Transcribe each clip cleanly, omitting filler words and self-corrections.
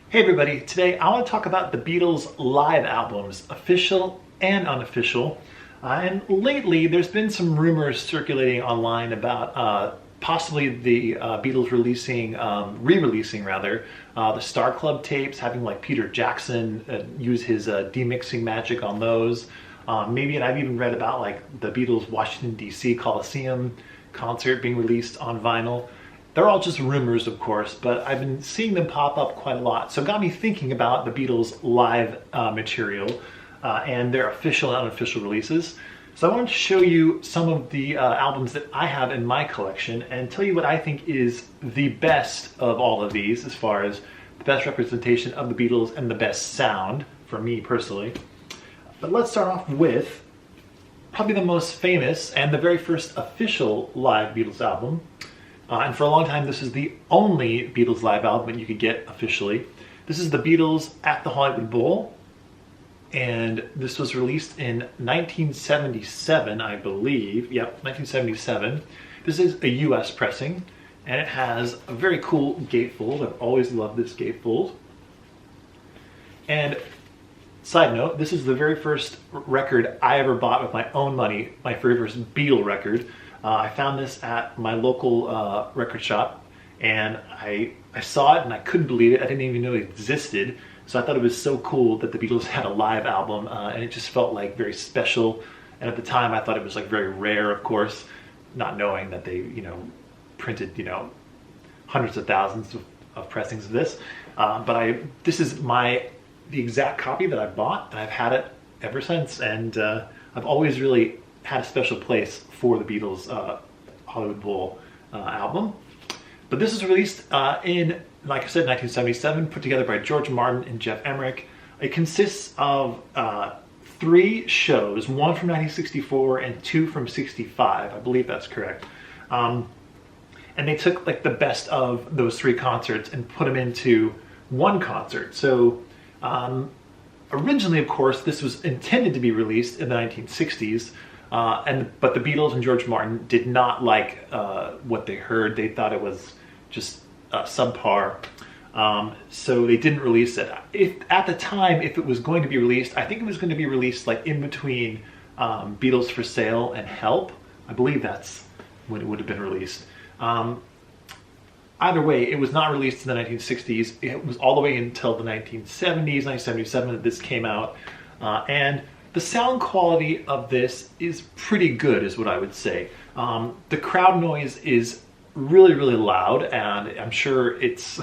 Hey everybody, today I want to talk about the Beatles live albums, official and unofficial. And lately there's been some rumors circulating online about possibly the Beatles releasing, re-releasing rather, the Star Club tapes, having like Peter Jackson use his demixing magic on those. Maybe, and I've even read about like the Beatles Washington DC Coliseum concert being released on vinyl. They're all just rumors, of course, but I've been seeing them pop up quite a lot. So it got me thinking about the Beatles live material and their official and unofficial releases. So I wanted to show you some of the albums that I have in my collection and tell you what I think is the best of all of these as far as the best representation of the Beatles and the best sound for me personally. But let's start off with probably the most famous and the very first official live Beatles album. And for a long time, this is the only Beatles live album that you could get officially. This is the Beatles at the Hollywood Bowl. And this was released in 1977, I believe. Yep, 1977. This is a US pressing. And it has a very cool gatefold. I've always loved this gatefold. And side note, this is the very first record I ever bought with my own money. My very first Beatle record. I found this at my local record shop, and I saw it and I couldn't believe it. I didn't even know it existed, so I thought it was so cool that the Beatles had a live album, and it just felt like very special. And at the time, I thought it was like very rare, of course, not knowing that they, printed, hundreds of thousands of pressings of this. This is the exact copy that I bought, and I've had it ever since. And I've always really had a special place for the Beatles Hollywood Bowl album. But this was released in, like I said, 1977, put together by George Martin and Jeff Emerick. It consists of 3 shows, one from 1964 and 2 from 65. I believe that's correct. And they took like the best of those 3 concerts and put them into one concert. So originally, of course, this was intended to be released in the 1960s. But the Beatles and George Martin did not like what they heard. They thought it was just subpar, so they didn't release it. At the time, if it was going to be released, I think it was going to be released like in between Beatles for Sale and Help. I believe that's when it would have been released. Either way, it was not released in the 1960s. It was all the way until the 1970s, 1977 that this came out, and the sound quality of this is pretty good, is what I would say. The crowd noise is really, really loud, and I'm sure it's,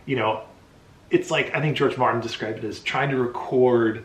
it's like, I think George Martin described it as trying to record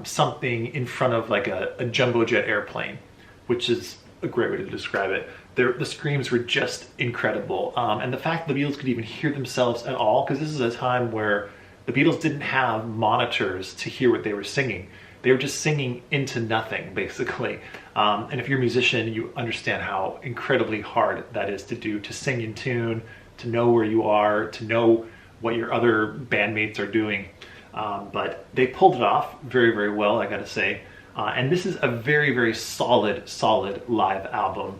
something in front of like a jumbo jet airplane, which is a great way to describe it. The screams were just incredible. And the fact that the Beatles could even hear themselves at all, because this is a time where the Beatles didn't have monitors to hear what they were singing. They were just singing into nothing, basically. And if you're a musician, you understand how incredibly hard that is to do, to sing in tune, to know where you are, to know what your other bandmates are doing. But they pulled it off very, very well, I gotta say. And this is a very, very solid live album.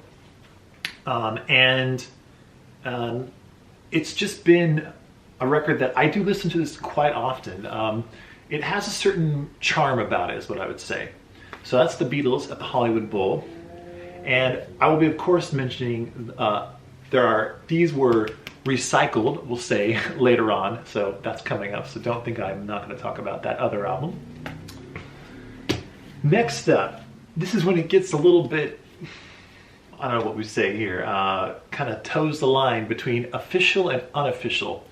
It's just been a record that I do listen to this quite often. It has a certain charm about it, is what I would say. So that's the Beatles at the Hollywood Bowl. And I will be, of course, mentioning these were recycled, we'll say, later on. So that's coming up. So don't think I'm not going to talk about that other album. Next up, this is when it gets a little bit, I don't know what we say here, kind of toes the line between official and unofficial.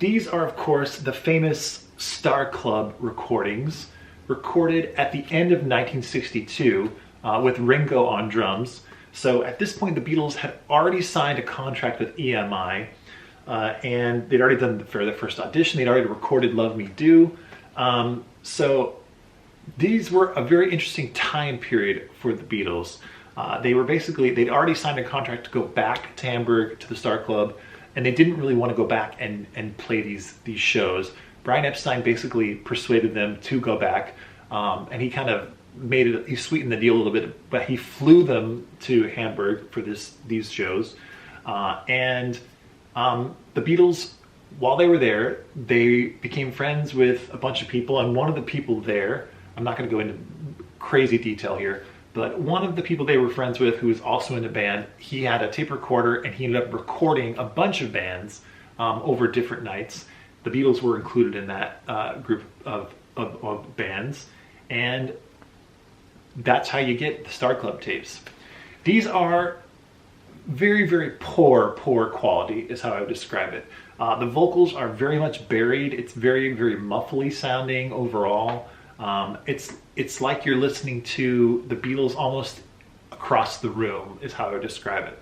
These are, of course, the famous Star Club recordings, recorded at the end of 1962 with Ringo on drums. So at this point, the Beatles had already signed a contract with EMI, and they'd already done their first audition. They'd already recorded Love Me Do. So these were a very interesting time period for the Beatles. They'd already signed a contract to go back to Hamburg to the Star Club, and they didn't really want to go back and play these shows. Brian Epstein basically persuaded them to go back, and he kind of he sweetened the deal a little bit, but he flew them to Hamburg for these shows. The Beatles while they were there, they became friends with a bunch of people, and one of the people there, I'm not going to go into crazy detail here, but one of the people they were friends with who was also in a band, he had a tape recorder and he ended up recording a bunch of bands over different nights. The Beatles were included in that group of bands, and that's how you get the Star Club tapes. These are very, very poor quality is how I would describe it. The vocals are very much buried. It's very, very muffly sounding overall. It's like you're listening to the Beatles almost across the room is how I would describe it.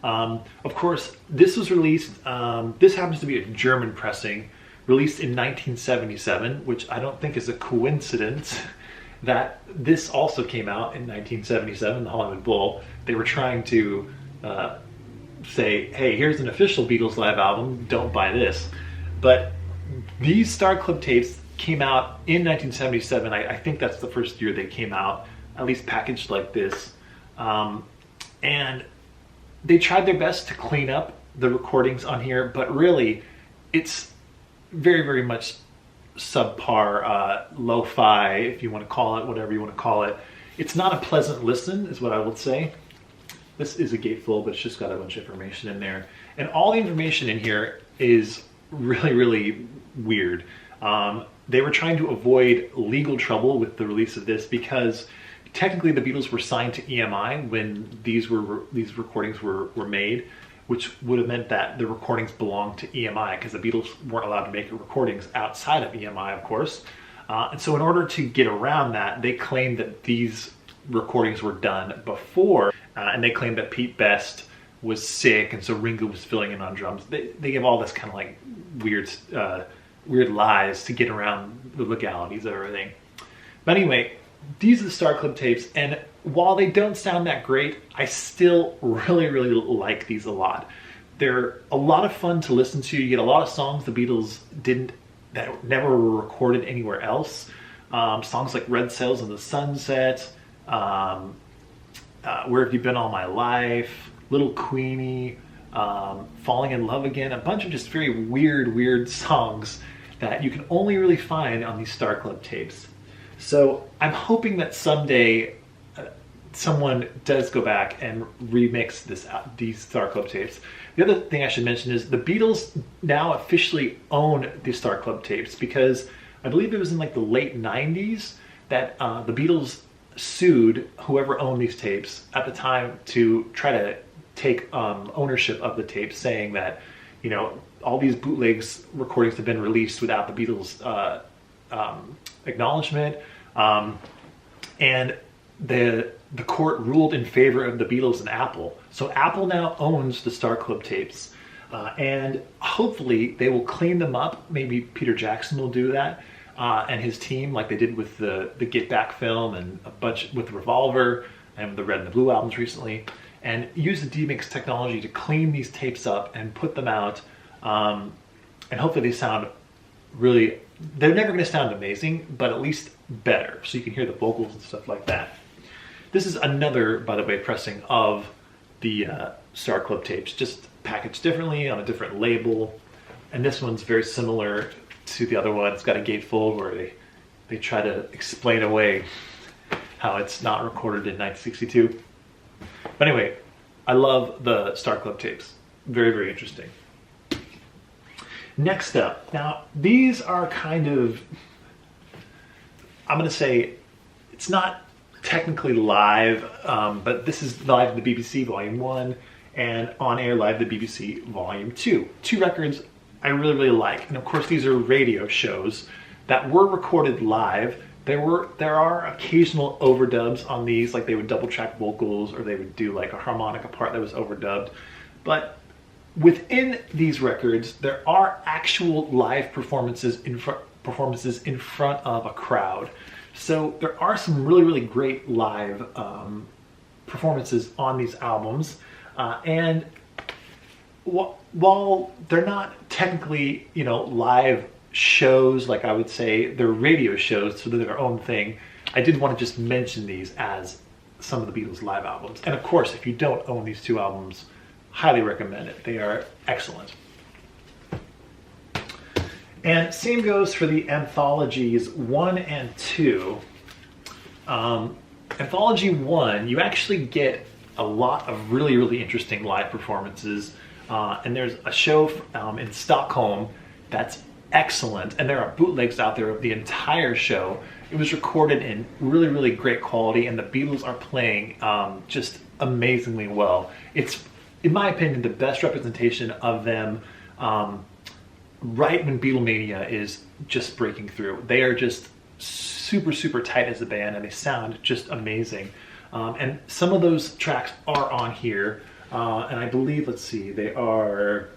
Of course, this was released, this happens to be a German pressing, released in 1977, which I don't think is a coincidence that this also came out in 1977, the Hollywood Bowl. They were trying to say, hey, here's an official Beatles Live album, don't buy this. But these Star Club tapes came out in 1977. I think that's the first year they came out, at least packaged like this. And they tried their best to clean up the recordings on here, but really it's very, very much subpar, lo-fi, if you want to call it, whatever you want to call it. It's not a pleasant listen, is what I would say. This is a gatefold, but it's just got a bunch of information in there. And all the information in here is really, really weird. They were trying to avoid legal trouble with the release of this because technically the Beatles were signed to EMI when these recordings were made, which would have meant that the recordings belonged to EMI because the Beatles weren't allowed to make recordings outside of EMI, of course. And so in order to get around that, they claimed that these recordings were done before, and they claimed that Pete Best was sick, and so Ringo was filling in on drums. They give all this kind of like weird lies to get around the legalities of everything. But anyway, these are the Star Club tapes, and while they don't sound that great, I still really, really like these a lot. They're a lot of fun to listen to. You get a lot of songs the Beatles that never were recorded anywhere else. Songs like Red Sails in the Sunset, Where Have You Been All My Life, Little Queenie, Falling in Love Again, a bunch of just very weird songs that you can only really find on these Star Club tapes. So I'm hoping that someday someone does go back and remix these Star Club tapes. The other thing I should mention is the Beatles now officially own the Star Club tapes, because I believe it was in like the late 90s that the Beatles sued whoever owned these tapes at the time to try to take ownership of the tapes, saying that, you know, all these bootlegs recordings have been released without the Beatles acknowledgement, and the court ruled in favor of the Beatles and Apple. So Apple now owns the Star Club tapes, and hopefully they will clean them up. Maybe Peter Jackson will do that, and his team, like they did with the Get Back film and a bunch with Revolver and the Red and the Blue albums recently, and use the demix technology to clean these tapes up and put them out. And hopefully they sound really, they're never going to sound amazing, but at least better, so you can hear the vocals and stuff like that. This is another, by the way, pressing of the Star Club tapes, just packaged differently on a different label. And this one's very similar to the other one. It's got a gatefold where they try to explain away how it's not recorded in 1962. But anyway, I love the Star Club tapes. Very, very interesting. Next up, now these are kind of, I'm going to say, it's not technically live, but this is Live the BBC Volume 1 and On Air Live the BBC Volume 2. Two records I really, really like. And of course these are radio shows that were recorded live. There are occasional overdubs on these, like they would double track vocals or they would do like a harmonica part that was overdubbed. But within these records, there are actual live performances in front of a crowd. So there are some really, really great live performances on these albums. And while they're not technically, you know, live shows, like I would say, they're radio shows, so they're their own thing. I did want to just mention these as some of the Beatles live albums. And of course, if you don't own these two albums, highly recommend it. They are excellent. And same goes for the anthologies 1 and 2. Anthology 1, you actually get a lot of really, really interesting live performances. And there's a show in Stockholm that's excellent. And there are bootlegs out there of the entire show. It was recorded in really, really great quality, and the Beatles are playing just amazingly well. It's, in my opinion, the best representation of them right when Beatlemania is just breaking through. They are just super, super tight as a band, and they sound just amazing. And some of those tracks are on here, and I believe, let's see, they are,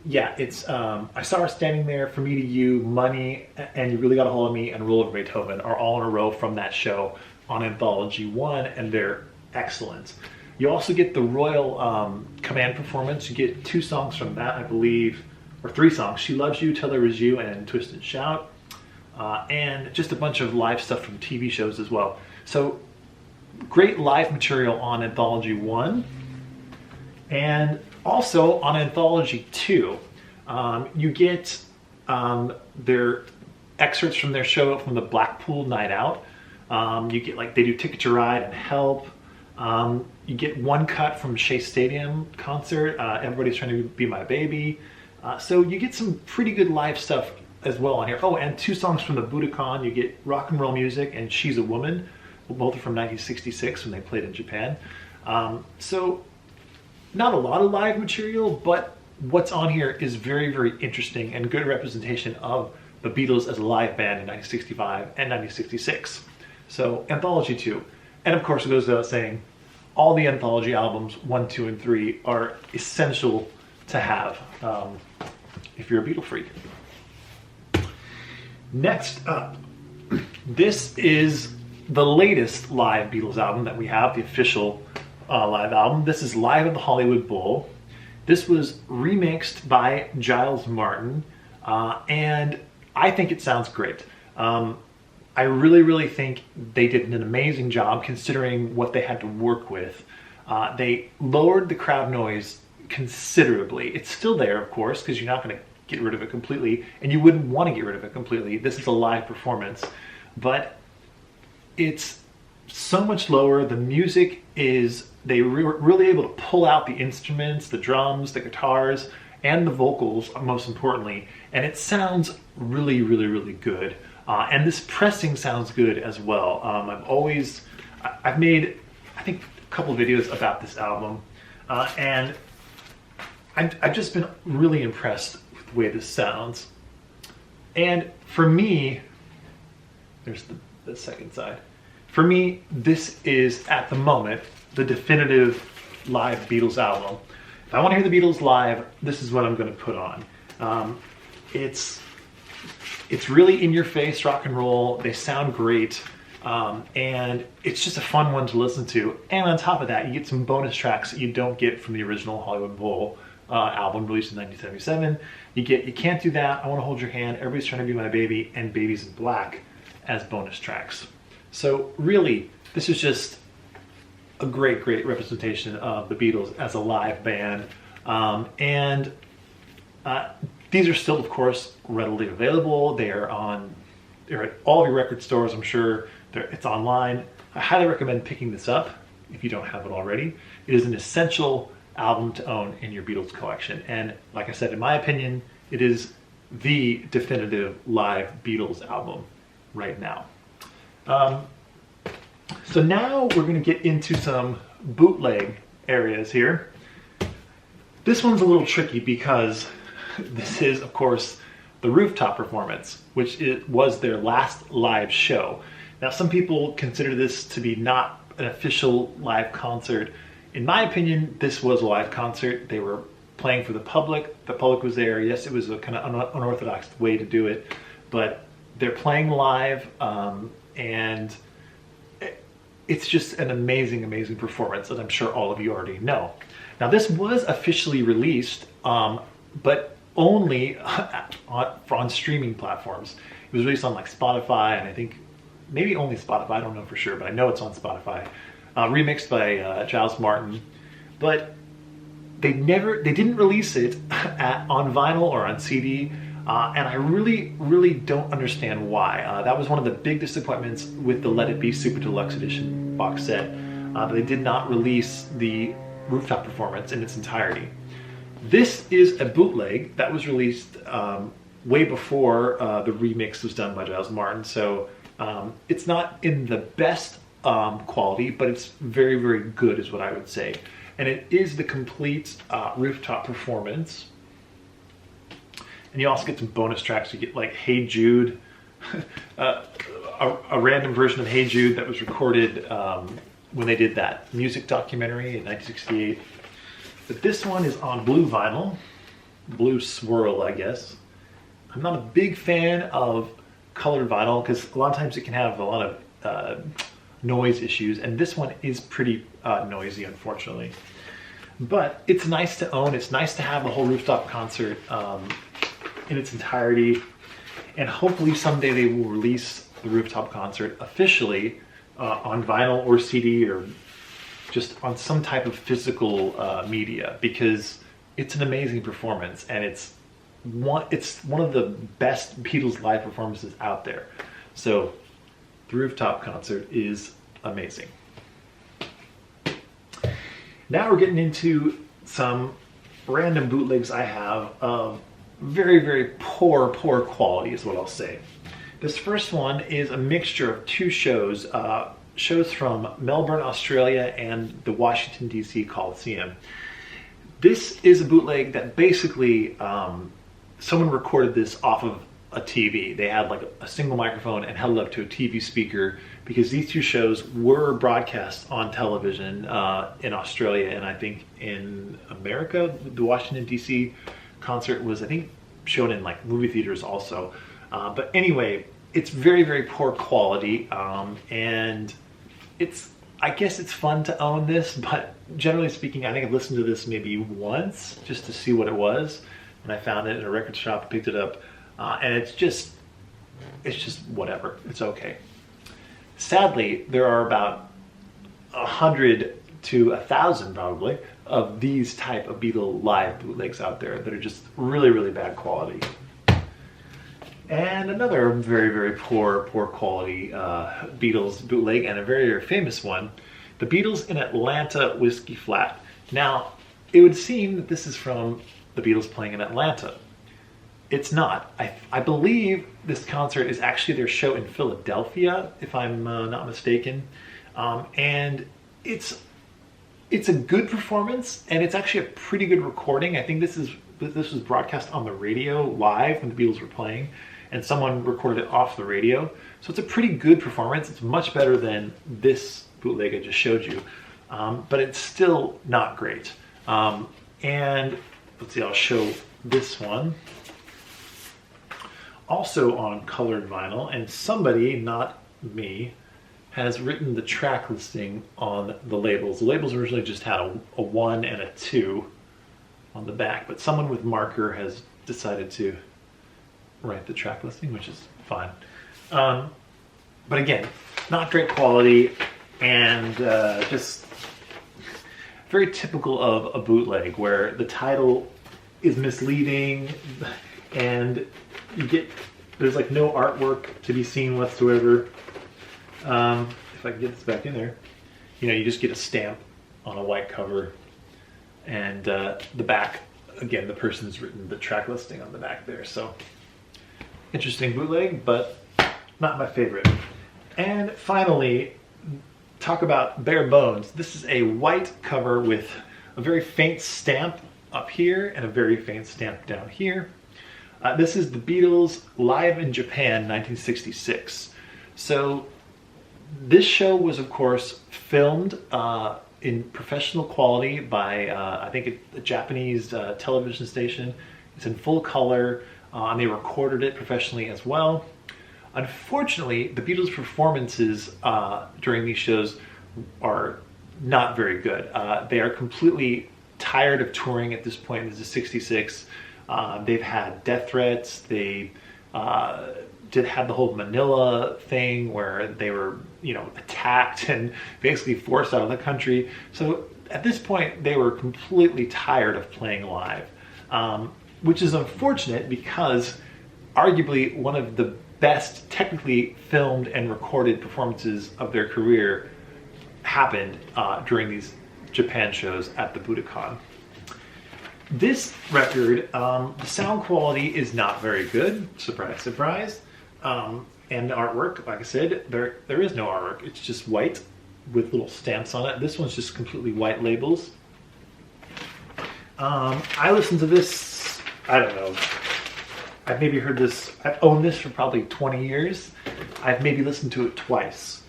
yeah, it's I Saw Her Standing There, For Me to You, Money, and You Really Got a Hold of Me, and Roll Over Beethoven are all in a row from that show on Anthology 1, and they're excellent. You also get the Royal Command performance. You get 2 songs from that, I believe, or 3 songs. She Loves You, Till There Was You, and Twist and Shout. And just a bunch of live stuff from TV shows as well. So great live material on Anthology 1. And also on Anthology 2, you get their excerpts from their show from the Blackpool Night Out. You get, like, they do Ticket to Ride and Help. You get one cut from Shea Stadium concert, Everybody's Trying to Be My Baby. So you get some pretty good live stuff as well on here. Oh, and 2 songs from the Budokan. You get Rock and Roll Music and She's a Woman. Both are from 1966 when they played in Japan. So not a lot of live material, but what's on here is very, very interesting and good representation of the Beatles as a live band in 1965 and 1966. So Anthology 2. And of course, it goes without saying, all the Anthology albums 1, 2, and 3 are essential to have if you're a Beatle freak. Next up, this is the latest live Beatles album that we have, the official live album. This is Live at the Hollywood Bowl. This was remixed by Giles Martin, and I think it sounds great. I really, really think they did an amazing job considering what they had to work with. They lowered the crowd noise considerably. It's still there, of course, because you're not going to get rid of it completely, and you wouldn't want to get rid of it completely. This is a live performance, but it's so much lower. The music is, they were really able to pull out the instruments, the drums, the guitars, and the vocals, most importantly, and it sounds really, really, really good. And this pressing sounds good as well. I've made, I think, a couple of videos about this album, and I've just been really impressed with the way this sounds. And for me, there's the second side. For me, this is, at the moment, the definitive live Beatles album. If I want to hear the Beatles live, this is what I'm going to put on. It's really in-your-face rock and roll. They sound great, and it's just a fun one to listen to. And on top of that, you get some bonus tracks that you don't get from the original Hollywood Bowl album released in 1977. You get You Can't Do That, I Want to Hold Your Hand, Everybody's Trying to Be My Baby, and Babies in Black as bonus tracks. So really, this is just a great, great representation of the Beatles as a live band. These are still, of course, readily available. They're at all of your record stores, I'm sure. It's online. I highly recommend picking this up if you don't have it already. It is an essential album to own in your Beatles collection. And like I said, in my opinion, it is the definitive live Beatles album right now. So now we're going to get into some bootleg areas here. This one's a little tricky because this is, of course, the Rooftop Performance, which was their last live show. Now, some people consider this to be not an official live concert. In my opinion, this was a live concert. They were playing for the public. The public was there. Yes, it was a kind of unorthodox way to do it, but they're playing live, and it's just an amazing, amazing performance, as I'm sure all of you already know. Now, this was officially released, but only on streaming platforms. It was released on like Spotify, and I think maybe only Spotify, I don't know for sure, but I know it's on Spotify. Remixed by Giles Martin, but they didn't release it on vinyl or on CD And I really don't understand why. That was one of the big disappointments with the Let It Be Super Deluxe Edition box set. They did not release the Rooftop Performance in its entirety. This is a bootleg that was released way before the remix was done by Giles Martin, so it's not in the best quality, but it's very good is what I would say. And it is the complete Rooftop Performance. And you also get some bonus tracks. You get like Hey Jude, a random version of Hey Jude that was recorded when they did that music documentary in 1968. But this one is on blue vinyl, blue swirl, I guess. I'm not a big fan of colored vinyl because a lot of times it can have a lot of noise issues, and this one is pretty noisy, unfortunately. But it's nice to own. It's nice to have the whole Rooftop concert in its entirety, and hopefully someday they will release the Rooftop concert officially on vinyl or CD or just on some type of physical media, because it's an amazing performance, and it's one of the best Beatles live performances out there. So the Rooftop concert is amazing. Now we're getting into some random bootlegs I have of very poor quality is what I'll say. This first one is a mixture of two shows, shows from Melbourne, Australia and the Washington DC Coliseum. This is a bootleg that basically someone recorded this off of a TV. They had like a single microphone and held it up to a TV speaker, because these two shows were broadcast on television in Australia, and I think in America. The Washington DC concert was, I think, shown in like movie theaters also. But anyway, it's very poor quality, and I guess it's fun to own this, but generally speaking, I think I've listened to this maybe once just to see what it was. When I found it in a record shop, picked it up, and it's just whatever. It's okay. Sadly, there are about 100 to 1,000 probably of these type of Beatles live bootlegs out there that are just really bad quality. And another very poor quality Beatles bootleg, and a very famous one, the Beatles in Atlanta Whiskey Flat. Now, it would seem that this is from the Beatles playing in Atlanta. It's not. I believe this concert is actually their show in Philadelphia, if I'm not mistaken. And it's a good performance, and it's actually a pretty good recording. I think this was broadcast on the radio live when the Beatles were playing, and someone recorded it off the radio. So it's a pretty good performance. It's much better than this bootleg I just showed you, but it's still not great. And let's see, I'll show this one. Also on colored vinyl, and somebody, not me, has written the track listing on the labels. The labels originally just had a 1 and a 2 on the back, but someone with marker has decided to write the track listing, which is fine. But again, not great quality, and just very typical of a bootleg where the title is misleading, and there's like no artwork to be seen whatsoever. If I can get this back in there, you just get a stamp on a white cover, and the back, again, the person's written the track listing on the back there. So interesting bootleg, but not my favorite. And finally, talk about bare bones. This is a white cover with a very faint stamp up here and a very faint stamp down here. This is the Beatles live in Japan, 1966. So this show was, of course, filmed in professional quality by, I think, a Japanese television station. It's in full color, and they recorded it professionally as well. Unfortunately, the Beatles' performances during these shows are not very good. They are completely tired of touring at this point. This is 66. They've had death threats. They did have the whole Manila thing where they were, attacked and basically forced out of the country. So at this point, they were completely tired of playing live, which is unfortunate because arguably one of the best technically filmed and recorded performances of their career happened during these Japan shows at the Budokan. This record, the sound quality is not very good, surprise, surprise. And the artwork, like I said, there is no artwork. It's just white with little stamps on it. This one's just completely white labels. I listened to this, I don't know, I've maybe heard this, I've owned this for probably 20 years. I've maybe listened to it twice.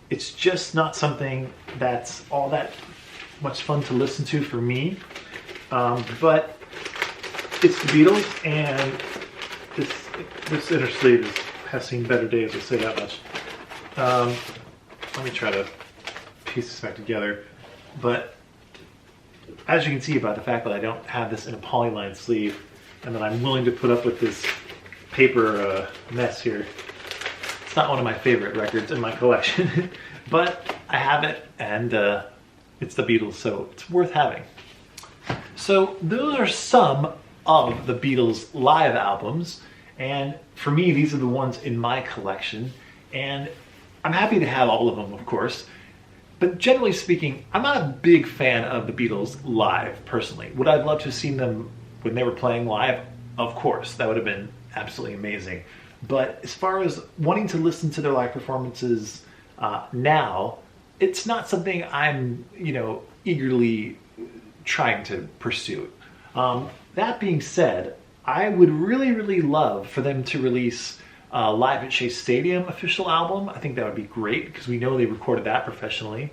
It's just not something that's all that much fun to listen to for me. But it's the Beatles, and this inner sleeve has seen better days, I'll say that much. Let me try to piece this back together. But as you can see about the fact that I don't have this in a polyline sleeve, and that I'm willing to put up with this paper mess here, it's not one of my favorite records in my collection. But I have it, and it's the Beatles, so it's worth having. So those are some of the Beatles live albums, and for me these are the ones in my collection, and I'm happy to have all of them, of course, but generally speaking, I'm not a big fan of the Beatles live personally. Would I have loved to have seen them when they were playing live? Of course, that would have been absolutely amazing. But as far as wanting to listen to their live performances now, it's not something I'm, eagerly trying to pursue. That being said, I would really, really love for them to release a Live at Shea Stadium official album. I think that would be great because we know they recorded that professionally.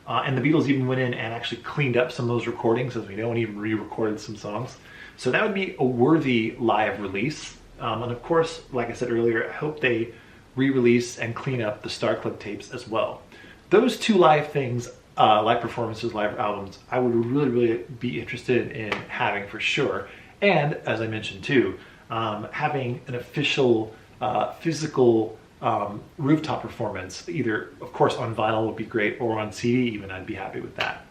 And the Beatles even went in and actually cleaned up some of those recordings, as we know, and even re-recorded some songs. So that would be a worthy live release. And of course, like I said earlier, I hope they re-release and clean up the Star Club tapes as well. Those two live things, live performances, live albums, I would really, really be interested in having for sure. And as I mentioned too, having an official physical rooftop performance, either of course on vinyl would be great, or on CD even, I'd be happy with that.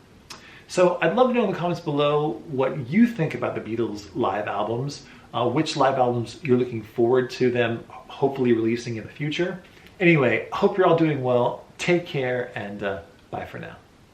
So I'd love to know in the comments below what you think about the Beatles live albums, which live albums you're looking forward to them hopefully releasing in the future. Anyway, hope you're all doing well, take care, and bye for now.